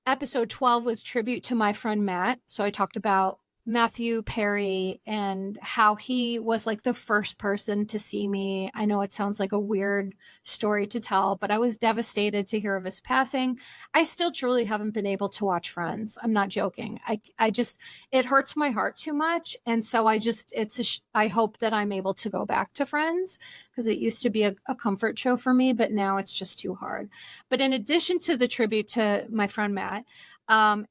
Episode 12 was tribute to my friend Matt. So I talked about Matthew Perry and how he was like the first person to see me. I know it sounds like a weird story to tell, but I was devastated to hear of his passing. I still truly haven't been able to watch Friends. I'm not joking. I just, it hurts my heart too much. And so I hope that I'm able to go back to Friends because it used to be a comfort show for me, but now it's just too hard. But in addition to the tribute to my friend Matt,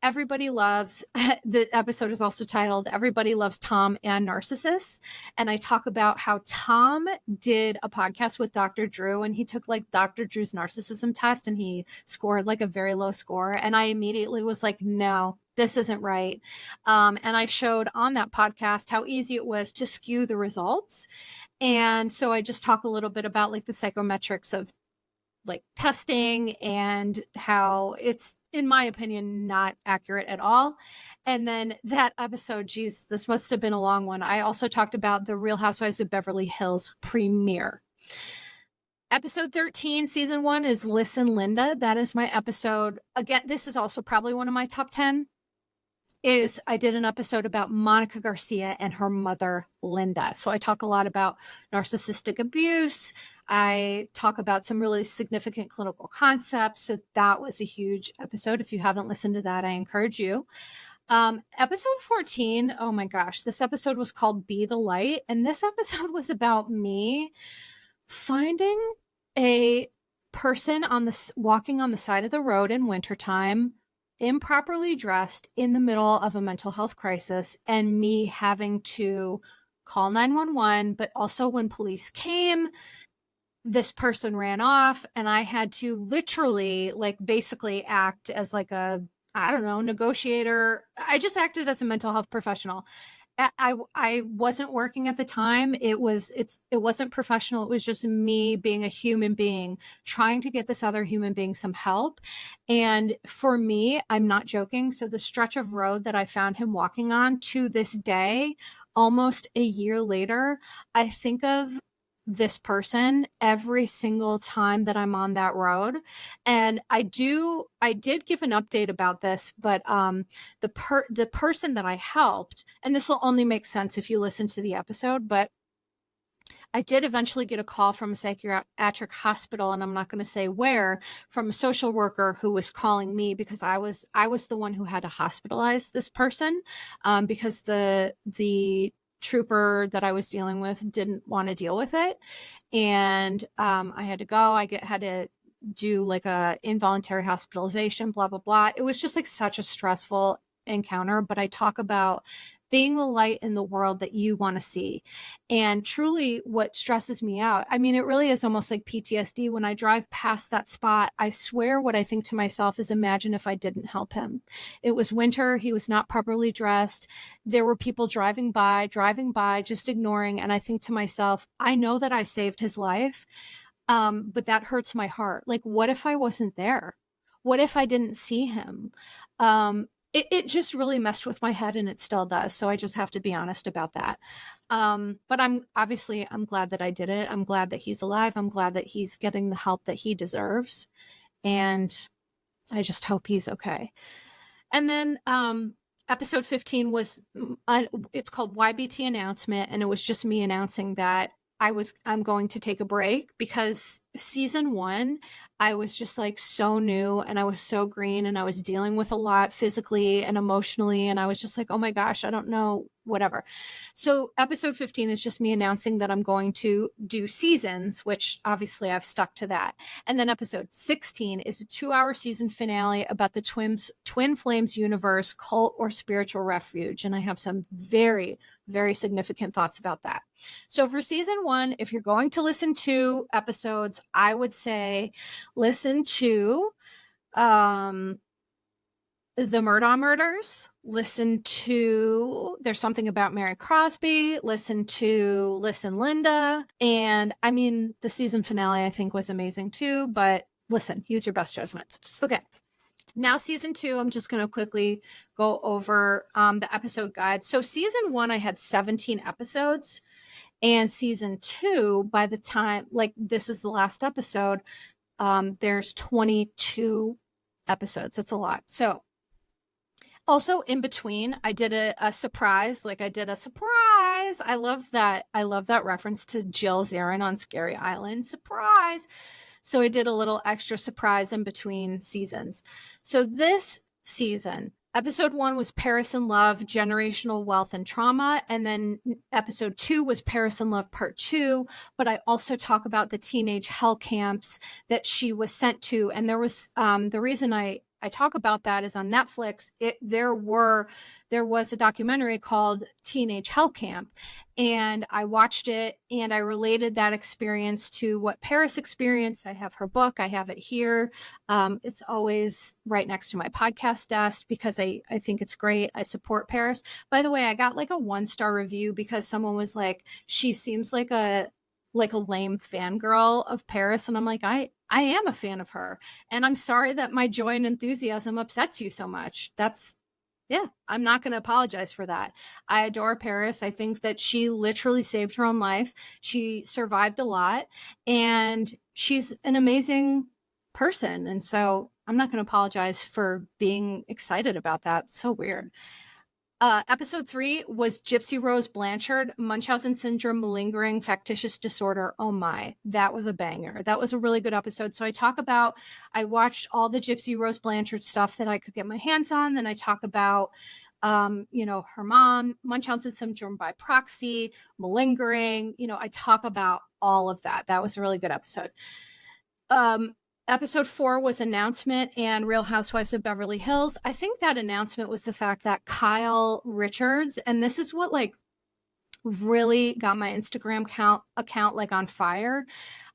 everybody loves the episode is also titled Everybody Loves Tom and Narcissists. And I talk about how Tom did a podcast with Dr. Drew and he took like Dr. Drew's narcissism test and he scored like a very low score. And I immediately was like, no, this isn't right. And I showed on that podcast how easy it was to skew the results. And so I just talk a little bit about like the psychometrics of like testing and how it's, in my opinion, not accurate at all. And then that episode, geez, this must have been a long one. I also talked about the Real Housewives of Beverly Hills premiere. Episode 13, season 1 is Listen Linda. That is my episode. Again, this is also probably one of my top 10. I did an episode about Monica Garcia and her mother, Linda. So I talk a lot about narcissistic abuse. I talk about some really significant clinical concepts. So that was a huge episode. If you haven't listened to that, I encourage you. Episode 14, oh my gosh, this episode was called Be the Light. And this episode was about me finding a person walking on the side of the road in wintertime, improperly dressed in the middle of a mental health crisis, and me having to call 911. But also when police came, this person ran off and I had to literally like basically act as like a, I don't know, negotiator. I just acted as a mental health professional. I wasn't working at the time. It wasn't professional. It was just me being a human being trying to get this other human being some help. And for me, I'm not joking. So the stretch of road that I found him walking on to this day, almost a year later, I think of this person every single time that I'm on that road. And I did give an update about this, but the person that I helped, and this will only make sense if you listen to the episode, but I did eventually get a call from a psychiatric hospital, and I'm not going to say where, from a social worker who was calling me because I was the one who had to hospitalize this person, because the trooper that I was dealing with didn't want to deal with it, and I had to go. I had to do like a involuntary hospitalization, blah blah blah. It was just like such a stressful encounter. But I talk about being the light in the world that you want to see. And truly what stresses me out, I mean, it really is almost like PTSD. When I drive past that spot, I swear what I think to myself is, imagine if I didn't help him. It was winter. He was not properly dressed. There were people driving by, just ignoring. And I think to myself, I know that I saved his life. But that hurts my heart. Like, what if I wasn't there? What if I didn't see him? It just really messed with my head, and it still does. So I just have to be honest about that. But I'm glad that I did it. I'm glad that he's alive. I'm glad that he's getting the help that he deserves. And I just hope he's okay. And then episode 15 was, it's called YBT Announcement. And it was just me announcing that I'm going to take a break, because season 1, I was just like so new and I was so green and I was dealing with a lot physically and emotionally. And I was just like, oh my gosh, I don't know, whatever. So episode 15 is just me announcing that I'm going to do seasons, which obviously I've stuck to that. And then episode 16 is a 2-hour season finale about the Twin Flames universe, cult or spiritual refuge. And I have some very, very significant thoughts about that. So for season 1, if you're going to listen to episodes, I would say listen to the Murdaugh murders, listen to There's Something About Mary Crosby, listen to Listen Linda, and I mean the season finale I think was amazing too, but listen, use your best judgment. Okay. Now season 2, I'm just going to quickly go over the episode guide. So season 1, I had 17 episodes, and season 2, by the time, like, this is the last episode, there's 22 episodes. That's a lot. So, Also, in between, I did a surprise. Like, I did a surprise. I love that. I love that reference to Jill Zarin on Scary Island. Surprise. So I did a little extra surprise in between seasons. So this season, episode 1 was Paris in Love, Generational Wealth and Trauma. And then episode 2 was Paris in Love Part 2. But I also talk about the teenage hell camps that she was sent to. And there was the reason I talk about that is on Netflix. There was a documentary called Teenage Hell Camp, and I watched it and I related that experience to what Paris experienced. I have her book. I have it here. It's always right next to my podcast desk because I think it's great. I support Paris. By the way, I got like a 1-star review because someone was like, she seems like a lame fangirl of Paris. And I'm like, I am a fan of her. And I'm sorry that my joy and enthusiasm upsets you so much. I'm not going to apologize for that. I adore Paris. I think that she literally saved her own life. She survived a lot and she's an amazing person. And so I'm not going to apologize for being excited about that. It's so weird. Episode 3 was Gypsy Rose Blanchard, Munchausen syndrome, malingering, factitious disorder. Oh my, that was a banger. That was a really good episode. So I watched all the Gypsy Rose Blanchard stuff that I could get my hands on. Then I talk about, her mom, Munchausen syndrome by proxy, malingering. I talk about all of that. That was a really good episode. Episode 4 was Announcement and Real Housewives of Beverly Hills. I think that announcement was the fact that Kyle Richards, and this is what like really got my Instagram account like on fire.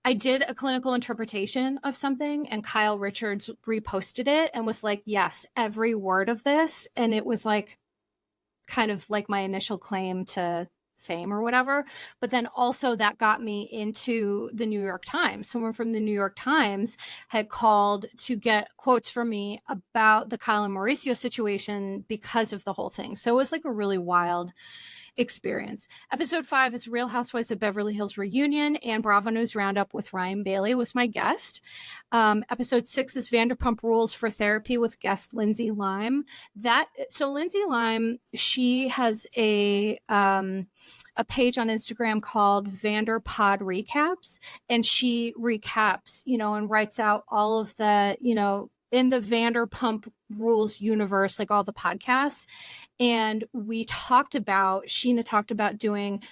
I did a clinical interpretation of something and Kyle Richards reposted it and was like, yes, every word of this. And it was like kind of like my initial claim to fame or whatever. But then also that got me into the New York Times. Someone from the New York Times had called to get quotes from me about the Kyle and Mauricio situation because of the whole thing. So it was like a really wild experience. Episode 5 is Real Housewives of Beverly Hills Reunion, and Bravo News Roundup with Ryan Bailey was my guest. Episode 6 is Vanderpump Rules for Therapy with guest Lindsay Lime. So Lindsay Lime, she has a page on Instagram called Vanderpod Recaps, and she recaps, and writes out all of the, in the Vanderpump Rules universe, like all the podcasts. And Sheena talked about doing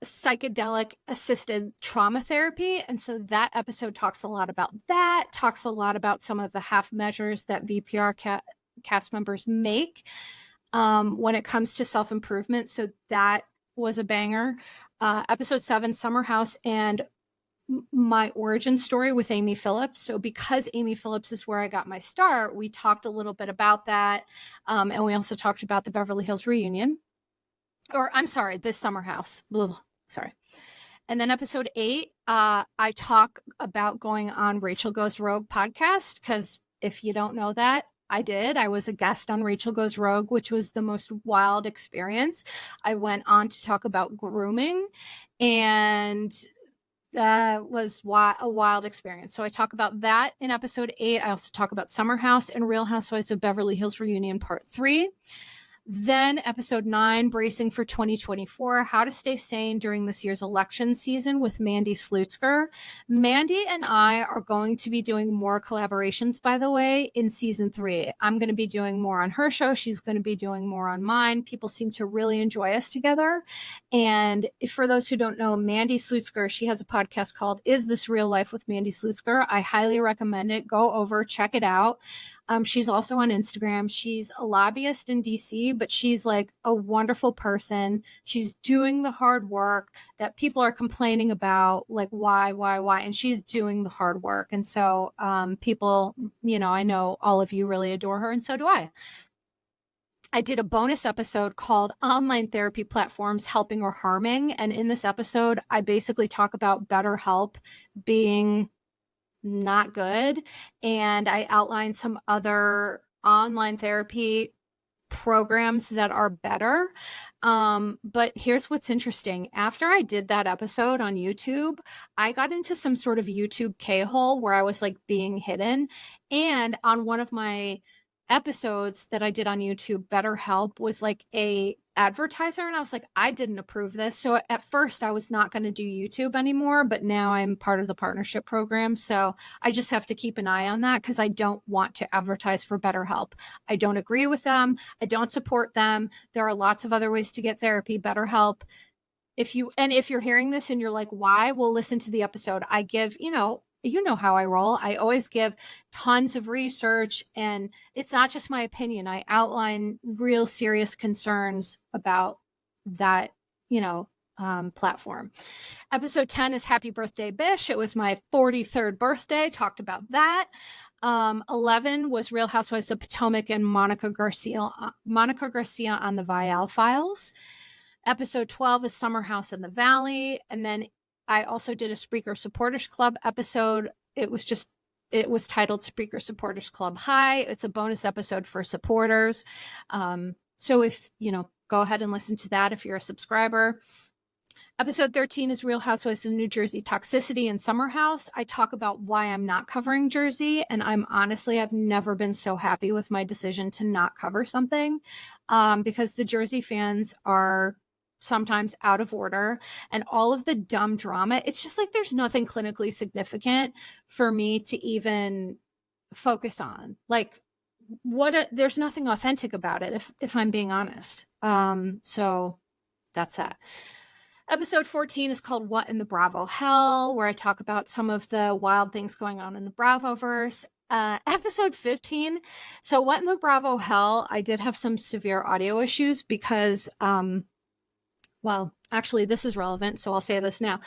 psychedelic assisted trauma therapy. And so that episode talks a lot about that, talks a lot about some of the half measures that VPR cast members make when it comes to self-improvement. So that was a banger. Episode 7, Summer House and my origin story with Amy Phillips. So because Amy Phillips is where I got my start, we talked a little bit about that. And we also talked about the Beverly Hills reunion. Or I'm sorry, this Summer House. Ugh, sorry. And then episode 8, I talk about going on Rachel Goes Rogue podcast. Because if you don't know that, I was a guest on Rachel Goes Rogue, which was the most wild experience. I went on to talk about grooming, and that was a wild experience. So I talk about that in episode 8. I also talk about Summer House and Real Housewives of Beverly Hills Reunion Part 3. Then episode 9, Bracing for 2024, How to Stay Sane During This Year's Election Season with Mandy Slutzker. Mandy and I are going to be doing more collaborations, by the way, in season 3. I'm going to be doing more on her show. She's going to be doing more on mine. People seem to really enjoy us together. And for those who don't know, Mandy Slutzker, she has a podcast called Is This Real Life with Mandy Slutzker? I highly recommend it. Go over, check it out. She's also on Instagram. She's a lobbyist in DC, but she's like a wonderful person. She's doing the hard work that people are complaining about, like why, and she's doing the hard work. And so people, I know all of you really adore her, and so do I. I did a bonus episode called Online Therapy Platforms Helping or Harming. And in this episode, I basically talk about BetterHelp being not good. And I outlined some other online therapy programs that are better. But here's what's interesting. After I did that episode on YouTube, I got into some sort of YouTube K-hole where I was like being hidden. And on one of my episodes that I did on YouTube, BetterHelp was like a advertiser, and I was like, I didn't approve this. So at first I was not going to do YouTube anymore, but now I'm part of the partnership program. So I just have to keep an eye on that because I don't want to advertise for BetterHelp. I don't agree with them. I don't support them. There are lots of other ways to get therapy. BetterHelp, if you're hearing this and you're like, why? Well, listen to the episode. I give, you know how I roll. I always give tons of research, and it's not just my opinion. I outline real serious concerns about that, platform. Episode 10 is Happy Birthday, Bish. It was my 43rd birthday. Talked about that. 11 was Real Housewives of Potomac and Monica Garcia on the Vial Files. Episode 12 is Summer House in the Valley. And then I also did a Spreaker Supporters Club episode. It was titled Spreaker Supporters Club High. It's a bonus episode for supporters. So if, go ahead and listen to that if you're a subscriber. Episode 13 is Real Housewives of New Jersey Toxicity and Summer House. I talk about why I'm not covering Jersey, and I've never been so happy with my decision to not cover something, because the Jersey fans are sometimes out of order, and all of the dumb drama. It's just like there's nothing clinically significant for me to even focus on. Like, there's nothing authentic about it, if I'm being honest. So that's that. Episode 14 is called What in the Bravo Hell, where I talk about some of the wild things going on in the Bravoverse. Episode 15. So What in the Bravo Hell, I did have some severe audio issues because, well, actually this is relevant, so I'll say this now.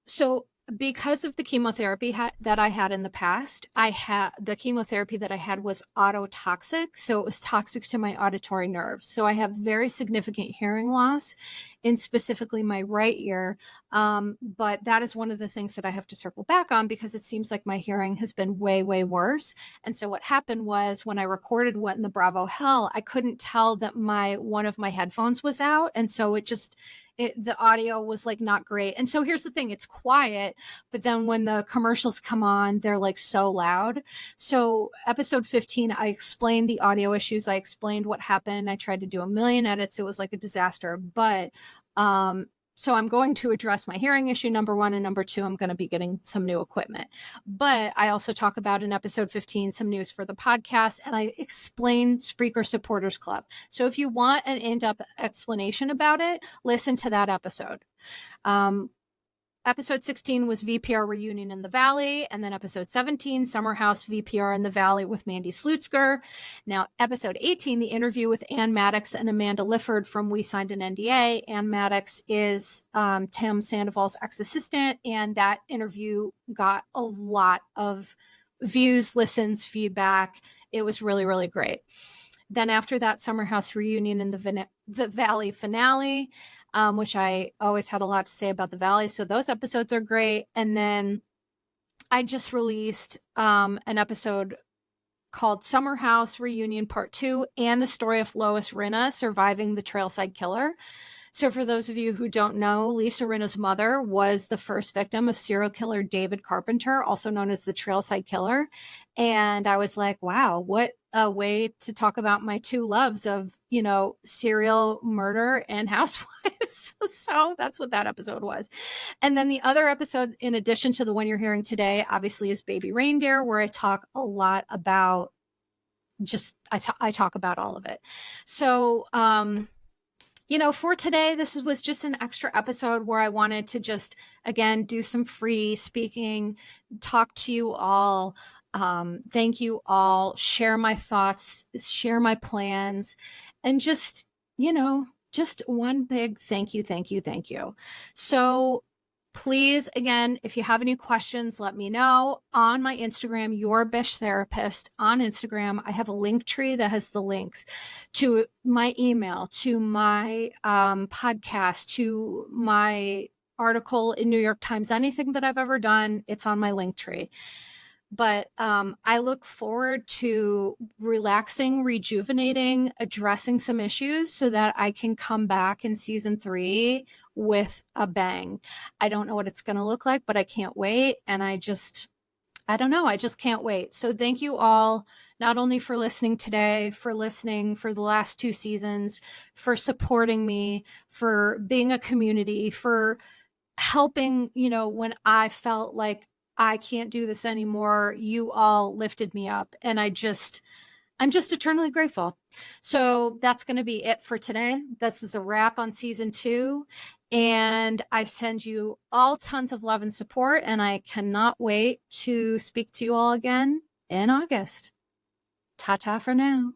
So because of the chemotherapy that I had in the past, the chemotherapy that I had was ototoxic. So it was toxic to my auditory nerves. So I have very significant hearing loss in specifically my right ear. But that is one of the things that I have to circle back on because it seems like my hearing has been way, way worse. And so what happened was when I recorded What in the Bravo Hell, I couldn't tell that one of my headphones was out. And so the audio was like not great. And so here's the thing, it's quiet, but then when the commercials come on, they're like so loud. So episode 15, I explained the audio issues. I explained what happened. I tried to do a million edits. It was like a disaster, but, so I'm going to address my hearing issue, number one, and number two, I'm going to be getting some new equipment. But I also talk about in episode 15 some news for the podcast, and I explain Spreaker Supporters Club. So if you want an in-depth explanation about it, listen to that episode. Episode 16 was VPR Reunion in the Valley. And then episode 17, Summer House VPR in the Valley with Mandy Slutzker. Now, episode 18, the interview with Ann Maddox and Amanda Lifford from We Signed an NDA. Ann Maddox is Tim Sandoval's ex-assistant. And that interview got a lot of views, listens, feedback. It was really, really great. Then after that, Summer House Reunion in the Valley finale, which I always had a lot to say about the Valley. So those episodes are great. And then I just released an episode called Summer House Reunion Part 2 and the story of Lois Rinna surviving the Trailside Killer. So for those of you who don't know, Lisa Rinna's mother was the first victim of serial killer David Carpenter, also known as the Trailside Killer. And I was like, wow, what a way to talk about my two loves of, serial murder and housewives. So that's what that episode was. And then the other episode, in addition to the one you're hearing today, obviously is Baby Reindeer, where I talk a lot about I talk about all of it. So, for today, this was just an extra episode where I wanted to just, again, do some free speaking, talk to you all, thank you all, share my thoughts, share my plans, and just, just one big thank you, thank you, thank you. So please, again, if you have any questions, let me know on my Instagram, Your Bish Therapist on Instagram. I have a link tree that has the links to my email, to my podcast, to my article in New York Times, anything that I've ever done, it's on my link tree. But I look forward to relaxing, rejuvenating, addressing some issues so that I can come back in season 3 with a bang. I don't know what it's going to look like, but I can't wait. And I don't know. I just can't wait. So thank you all, not only for listening today, for listening for the last 2 seasons, for supporting me, for being a community, for helping, when I felt like I can't do this anymore. You all lifted me up, and I'm just eternally grateful. So that's going to be it for today. This is a wrap on season 2. And I send you all tons of love and support. And I cannot wait to speak to you all again in August. Ta ta for now.